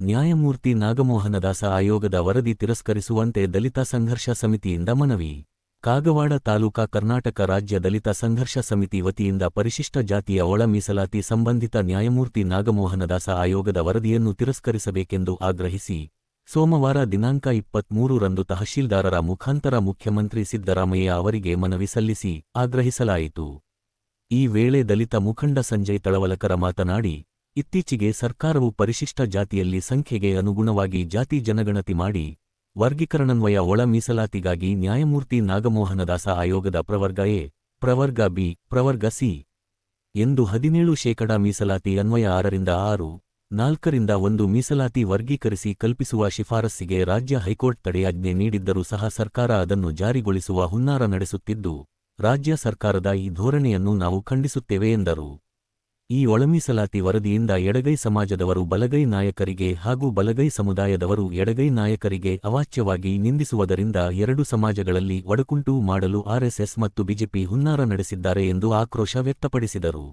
ನ್ಯಾಯಮೂರ್ತಿ ನಾಗಮೋಹನದಾಸ ಆಯೋಗದ ವರದಿ ತಿರಸ್ಕರಿಸುವಂತೆ ದಲಿತ ಸಂಘರ್ಷ ಸಮಿತಿಯಿಂದ ಮನವಿ. ಕಾಗವಾಡ ತಾಲೂಕಾ ಕರ್ನಾಟಕ ರಾಜ್ಯ ದಲಿತ ಸಂಘರ್ಷ ಸಮಿತಿ ವತಿಯಿಂದ ಪರಿಶಿಷ್ಟ ಜಾತಿಯ ಒಳ ಮೀಸಲಾತಿ ಸಂಬಂಧಿತ ನ್ಯಾಯಮೂರ್ತಿ ನಾಗಮೋಹನದಾಸ ಆಯೋಗದ ವರದಿಯನ್ನು ತಿರಸ್ಕರಿಸಬೇಕೆಂದು ಆಗ್ರಹಿಸಿ ಸೋಮವಾರ ದಿನಾಂಕ 23ರಂದು ತಹಶೀಲ್ದಾರರ ಮುಖಾಂತರ ಮುಖ್ಯಮಂತ್ರಿ ಸಿದ್ದರಾಮಯ್ಯ ಅವರಿಗೆ ಮನವಿ ಸಲ್ಲಿಸಿ ಆಗ್ರಹಿಸಲಾಯಿತು. ಈ ವೇಳೆ ದಲಿತ ಮುಖಂಡ ಸಂಜಯ್ ತಳವಲಕರ ಮಾತನಾಡಿ, ಇತ್ತೀಚೆಗೆ ಸರ್ಕಾರವು ಪರಿಶಿಷ್ಟ ಜಾತಿಯಲ್ಲಿ ಸಂಖ್ಯೆಗೆ ಅನುಗುಣವಾಗಿ ಜಾತಿ ಜನಗಣತಿ ಮಾಡಿ ವರ್ಗೀಕರಣನ್ವಯ ಒಳ ಮೀಸಲಾತಿಗಾಗಿ ನ್ಯಾಯಮೂರ್ತಿ ನಾಗಮೋಹನದಾಸ ಆಯೋಗದ ಪ್ರವರ್ಗ ಎ, ಪ್ರವರ್ಗ ಬಿ, ಪ್ರವರ್ಗ ಸಿ ಎಂದು 17% ಮೀಸಲಾತಿ ಅನ್ವಯ 6ರಿಂದ 6, 4ರಿಂದ 1 ಮೀಸಲಾತಿ ವರ್ಗೀಕರಿಸಿ ಕಲ್ಪಿಸುವ ಶಿಫಾರಸ್ಸಿಗೆ ರಾಜ್ಯ ಹೈಕೋರ್ಟ್ ತಡೆಯಾಜ್ಞೆ ನೀಡಿದ್ದರೂ ಸಹ ಸರ್ಕಾರ ಅದನ್ನು ಜಾರಿಗೊಳಿಸುವ ಹುನ್ನಾರ ನಡೆಸುತ್ತಿದ್ದು, ರಾಜ್ಯ ಸರ್ಕಾರದ ಈ ಧೋರಣೆಯನ್ನು ನಾವು ಖಂಡಿಸುತ್ತೇವೆ ಎಂದರು. ಈ ಒಳಮೀಸಲಾತಿ ವರದಿಯಿಂದ ಎಡಗೈ ಸಮಾಜದವರು ಬಲಗೈ ನಾಯಕರಿಗೆ ಹಾಗೂ ಬಲಗೈ ಸಮುದಾಯದವರು ಎಡಗೈ ನಾಯಕರಿಗೆ ಅವಾಚ್ಯವಾಗಿ ನಿಂದಿಸುವುದರಿಂದ ಎರಡು ಸಮಾಜಗಳಲ್ಲಿ ಒಡಕುಂಟು ಮಾಡಲು ಆರ್ಎಸ್ಎಸ್ ಮತ್ತು ಬಿಜೆಪಿ ಹುನ್ನಾರ ನಡೆಸಿದ್ದಾರೆ ಎಂದು ಆಕ್ರೋಶ ವ್ಯಕ್ತಪಡಿಸಿದರು.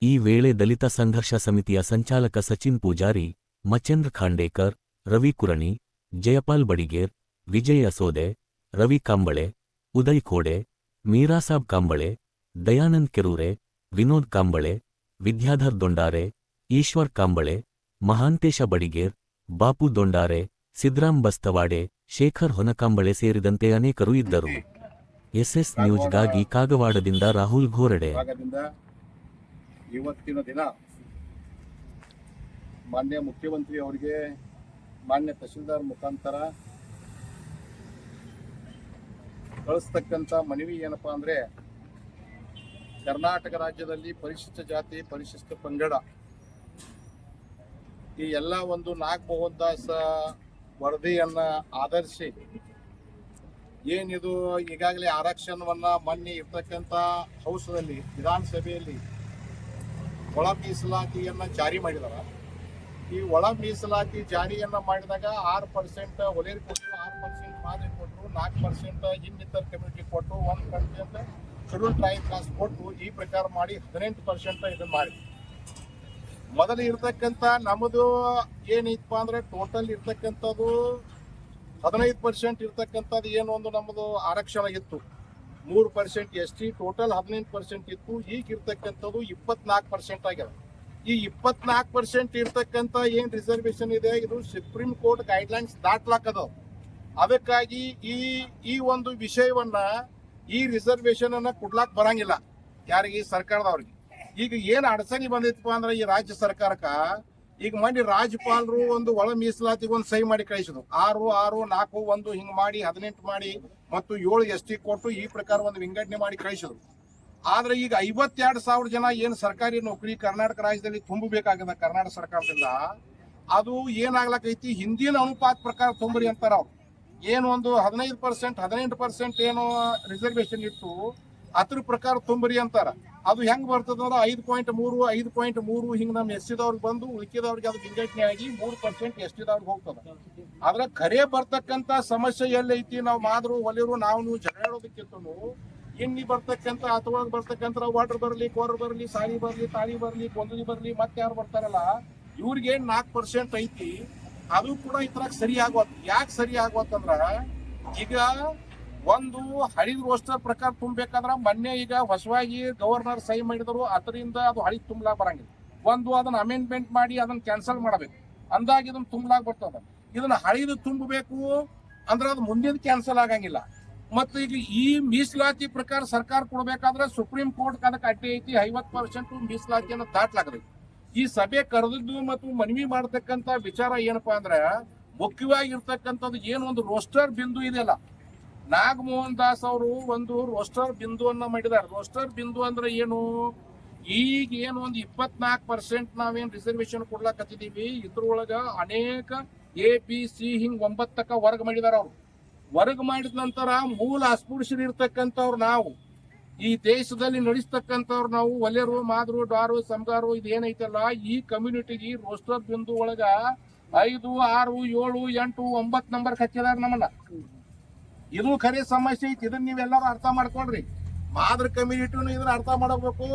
ಈ ವೇಳೆ ದಲಿತ ಸಂಘರ್ಷ ಸಮಿತಿಯ ಸಂಚಾಲಕ ಸಚಿನ್ ಪೂಜಾರಿ, ಮಚೇಂದ್ರ ಖಾಂಡೇಕರ್, ರವಿ ಕುರಣಿ, ಜಯಪಾಲ್ ಬಡಿಗೇರ್, ವಿಜಯ್ ಅಸೋದೆ, ರವಿ ಕಾಂಬಳೆ, ಉದಯ್ ಖೋಡೆ, ಮೀರಾಸಾಬ್ ಕಾಂಬಳೆ, ದಯಾನಂದ್ ಕೆರೂರೆ, ವಿನೋದ್ ಕಾಂಬಳೆ, ವಿದ್ಯಾಧರ್ ದೊಂಡಾರೆ, ಈಶ್ವರ್ ಕಾಂಬಳೆ, ಮಹಾಂತೇಶ ಬಡಿಗೇರ್, ಬಾಪು ದೊಂಡಾರೆ, ಸಿದ್ರಾಮ್ ಬಸ್ತವಾಡೆ, ಶೇಖರ್ ಹೊನಕಾಂಬಳೆ ಸೇರಿದಂತೆ ಅನೇಕರು ಇದ್ದರು. ಎಸ್ಎಸ್ ನ್ಯೂಸ್ಗಾಗಿ ಕಾಗವಾಡದಿಂದ ರಾಹುಲ್ ಘೋರಡೆ. ಇವತ್ತಿನ ದಿನ ಮಾನ್ಯ ಮುಖ್ಯಮಂತ್ರಿ ಅವರಿಗೆ ಮಾನ್ಯ ತಹಶೀಲ್ದಾರ್ ಮುಖಾಂತರ ಕಳಿಸ್ತಕ್ಕಂಥ ಮನವಿ ಏನಪ್ಪಾ ಅಂದ್ರೆ, ಕರ್ನಾಟಕ ರಾಜ್ಯದಲ್ಲಿ ಪರಿಶಿಷ್ಟ ಜಾತಿ ಪರಿಶಿಷ್ಟ ಪಂಗಡ ಈ ಎಲ್ಲ ಒಂದು ನಾಗಮೋಹನದಾಸ ವರದಿಯನ್ನ ಆಧರಿಸಿ ಏನಿದು ಈಗಾಗಲೇ ಆರಕ್ಷಣವನ್ನ ಮೊನ್ನೆ ಇರ್ತಕ್ಕಂಥ ಹೌಸ್ನಲ್ಲಿ ವಿಧಾನಸಭೆಯಲ್ಲಿ ಒಳ ಮೀಸಲಾತಿಯನ್ನ ಜಾರಿ ಮಾಡಿದಾರ. ಈ ಒಳ ಮೀಸಲಾತಿ ಜಾರಿಯನ್ನ ಮಾಡಿದಾಗ 6% ಒಲೇರಿ ಕೊಟ್ಟರು, 6% ಮಾದರಿ ಕೊಟ್ಟರು, 4% ಇನ್ನಿತರ ಕಮ್ಯುನಿಟಿ ಕೊಟ್ಟರು, 1% ಶೆಡ್ಯೂಲ್ ಟ್ರೈಬ್ ಕಾಸ್ಟ್ ಕೊಟ್ಟು ಈ ಪ್ರಕಾರ ಮಾಡಿ 18% ಇದನ್ನ ಮಾಡಿ. ಮೊದಲು ಇರ್ತಕ್ಕಂಥ ನಮ್ಮದು ಏನೈತಪ್ಪ ಅಂದ್ರೆ ಟೋಟಲ್ ಇರ್ತಕ್ಕಂಥದ್ದು 15% ಇರ್ತಕ್ಕಂಥದ್ದು ಏನು ಒಂದು ನಮ್ಮದು ಆರಕ್ಷಣ ಇತ್ತು, 3% ST, ಟೋಟಲ್ 18% ಇತ್ತು. ಈಗ ಇರ್ತಕ್ಕಂಥದ್ದು 24% ಆಗ್ಯದ. ಈ 24% ಇರ್ತಕ್ಕಂಥ ಏನ್ ರಿಸರ್ವೇಶನ್ ಇದೆ ಇದು ಸುಪ್ರೀಂ ಕೋರ್ಟ್ ಗೈಡ್ಲೈನ್ಸ್ ದಾಟ್ಲಾಕದ. ಅದಕ್ಕಾಗಿ ಈ ಒಂದು ವಿಷಯವನ್ನ ಈ ರಿಸರ್ವೇಶನ್ ಅನ್ನ ಕೊಡ್ಲಾಕ್ ಬರಂಗಿಲ್ಲ ಯಾರಿಗೆ, ಸರ್ಕಾರದವ್ರಿಗೆ. ಈಗ ಏನ್ ಅಡಚಣೆ ಬಂದೈತಪ್ಪ ಅಂದ್ರೆ ಈ ರಾಜ್ಯ ಸರ್ಕಾರಕ್ಕ, ಈಗ ಮೊನ್ನೆ ರಾಜ್ಯಪಾಲರು ಒಂದು ಒಳ ಮೀಸಲಾತಿಗೆ ಒಂದು ಸಹಿ ಮಾಡಿ ಕಳಿಸಿದ್ರು. 6, 6, 4, 1 ಹಿಂಗ್ ಮಾಡಿ 18 ಮಾಡಿ ಮತ್ತು 7 ST ಕೊಟ್ಟು ಈ ಪ್ರಕಾರ ಒಂದು ವಿಂಗಡಣೆ ಮಾಡಿ ಕಳಿಸಿದ್ರು. ಆದ್ರೆ ಈಗ 52,000 ಜನ ಏನ್ ಸರ್ಕಾರಿ ನೌಕರಿ ಕರ್ನಾಟಕ ರಾಜ್ಯದಲ್ಲಿ ತುಂಬಬೇಕಾಗದ ಕರ್ನಾಟಕ ಸರ್ಕಾರದಿಂದ, ಅದು ಏನಾಗ್ಲಕೈತಿ ಹಿಂದಿನ ಅನುಪಾತ ಪ್ರಕಾರ ತುಂಬ್ರಿ ಅಂತಾರ ಅವ್ರು. ಏನು ಒಂದು 15%, 18% ಏನು ರಿಸರ್ವೇಶನ್ ಇತ್ತು ಅದ್ರ ಪ್ರಕಾರ ತುಂಬ್ರಿ ಅಂತಾರ. ಅದು ಹೆಂಗ್ ಬರ್ತದಂದ್ರೆ 5.3, 5.3 ಹಿಂಗ್ ನಮ್ ಎಸ್ಟಿದವ್ರಿಗೆ ಬಂದು ಉಳಿಕೆದವ್ರಿಗೆ ಅದು ವಿಂಗಡಣೆ ಆಗಿ 3% ಎಸ್ಟಿದವ್ರಿಗೆ ಹೋಗ್ತದ. ಆದ್ರೆ ಖರೆ ಬರ್ತಕ್ಕಂಥ ಸಮಸ್ಯೆ ಎಲ್ಲೈತಿ, ನಾವು ಮಾದ್ರು ಒಲಿರು ನಾವು ನೀವು ಜಗಳಾಡೋದಕ್ಕಿಂತನೂ ಇನ್ನಿ ಬರ್ತಕ್ಕಂಥ ಅತೊಳಗೆ ಬರ್ತಕ್ಕಂಥ ವಾಟರ್ ಬರ್ಲಿ, ಕೋರ್ ಬರ್ಲಿ, ಸಾರಿ ಬರ್ಲಿ, ತಾಳಿ ಬರ್ಲಿ, ಕೊಂದಲಿ ಬರ್ಲಿ, ಮತ್ತೆ ಯಾರು ಬರ್ತಾರಲ್ಲ ಇವ್ರಿಗೆ 4% ಐತಿ. ಅದು ಕೂಡ ಇದ್ರಾಗ ಸರಿ ಆಗೋತ್. ಯಾಕೆ ಸರಿ ಆಗೋತ್ತಂದ್ರ, ಈಗ ಒಂದು ಹಳಿದ ರೋಸ್ಟರ್ ಪ್ರಕಾರ ತುಂಬಬೇಕಾದ್ರ ಮೊನ್ನೆ ಈಗ ಹೊಸವಾಗಿ ಗವರ್ನರ್ ಸಹಿ ಮಾಡಿದ್ರು, ಅದರಿಂದ ಅದು ಹಳಿ ತುಂಬಲಾಕ್ ಬರಂಗಿಲ್ಲ. ಅದನ್ನ ಅಮೆಂಡ್ಮೆಂಟ್ ಮಾಡಿ ಅದನ್ನ ಕ್ಯಾನ್ಸಲ್ ಮಾಡಬೇಕು, ಅಂದಾಗ ಇದನ್ನ ತುಂಬಲಾಕ್ ಬರ್ತದ. ಇದನ್ನ ಹಳಿದು ತುಂಬಬೇಕು ಅಂದ್ರೆ ಅದು ಮುಂದಿನ ಕ್ಯಾನ್ಸಲ್ ಆಗಂಗಿಲ್ಲ. ಮತ್ತು ಈಗ ಈ ಮೀಸಲಾತಿ ಪ್ರಕಾರ ಸರ್ಕಾರ ಕೊಡ್ಬೇಕಾದ್ರೆ ಸುಪ್ರೀಂ ಕೋರ್ಟ್ ಅದಕ್ಕೆ ಅಡ್ಡಿ ಐತಿ. 50% ಮೀಸಲಾತಿಯನ್ನು ದಾಟ್ಲಾಗದೈತಿ. ಈ ಸಭೆ ಕರೆದಿದ್ದು ಮತ್ತು ಮನವಿ ಮಾಡತಕ್ಕಂತ ವಿಚಾರ ಏನಪ್ಪಾ ಅಂದ್ರೆ, ಮುಖ್ಯವಾಗಿರ್ತಕ್ಕಂಥದ್ದು ಏನು ಒಂದು ರೋಸ್ಟರ್ ಬಿಂದು ಇದೆಯಲ್ಲ, ನಾಗಮೋಹನ್ ದಾಸ್ ಅವರು ಒಂದು ರೋಸ್ಟರ್ ಬಿಂದುವನ್ನ ಮಾಡಿದ್ದಾರೆ. ರೋಸ್ಟರ್ ಬಿಂದು ಅಂದ್ರೆ ಏನು, ಈಗ ಏನು ಒಂದು 24% ನಾವೇನ್ ರಿಸರ್ವೇಶನ್ ಕೊಡ್ಲಾಕತ್ತಿದೀವಿ, ಇದ್ರೊಳಗ ಅನೇಕ ABC ಹಿಂಗ್ 9ಕ್ಕ ವರ್ಗ ಮಾಡಿದಾರ. ಅವ್ರು ವರ್ಗ ಮಾಡಿದ ನಂತರ ಮೂಲ ಅಸ್ಪೃಶ್ಯರು ಇರ್ತಕ್ಕಂಥವ್ರು ನಾವು, ಈ ದೇಶದಲ್ಲಿ ನಡೆಸ್ತಕ್ಕಂಥವ್ರು ನಾವು ಒಲೆರು, ಮಾದ್ರು, ಡಾರು, ಸಮಗಾರು ಇದು ಏನೈತಲ್ಲ ಈ ಕಮ್ಯುನಿಟಿಗೆ ರೋಸ್ಟರ್ ಬಿಂದು ಒಳಗ 5, 6, 7, 8, 9 ನಂಬರ್ ಹಚ್ಚಿದಾರ ನಮ್ಮನ್ನ. ಇದು ಖರೆ ಸಮಸ್ಯೆ ಐತಿ. ಇದನ್ನ ನೀವೆಲ್ಲರೂ ಅರ್ಥ ಮಾಡ್ಕೊಳ್ರಿ. ಮಾದ್ರ ಕಮ್ಯುನಿಟಿನು ಇದನ್ನ ಅರ್ಥ ಮಾಡಬೇಕು.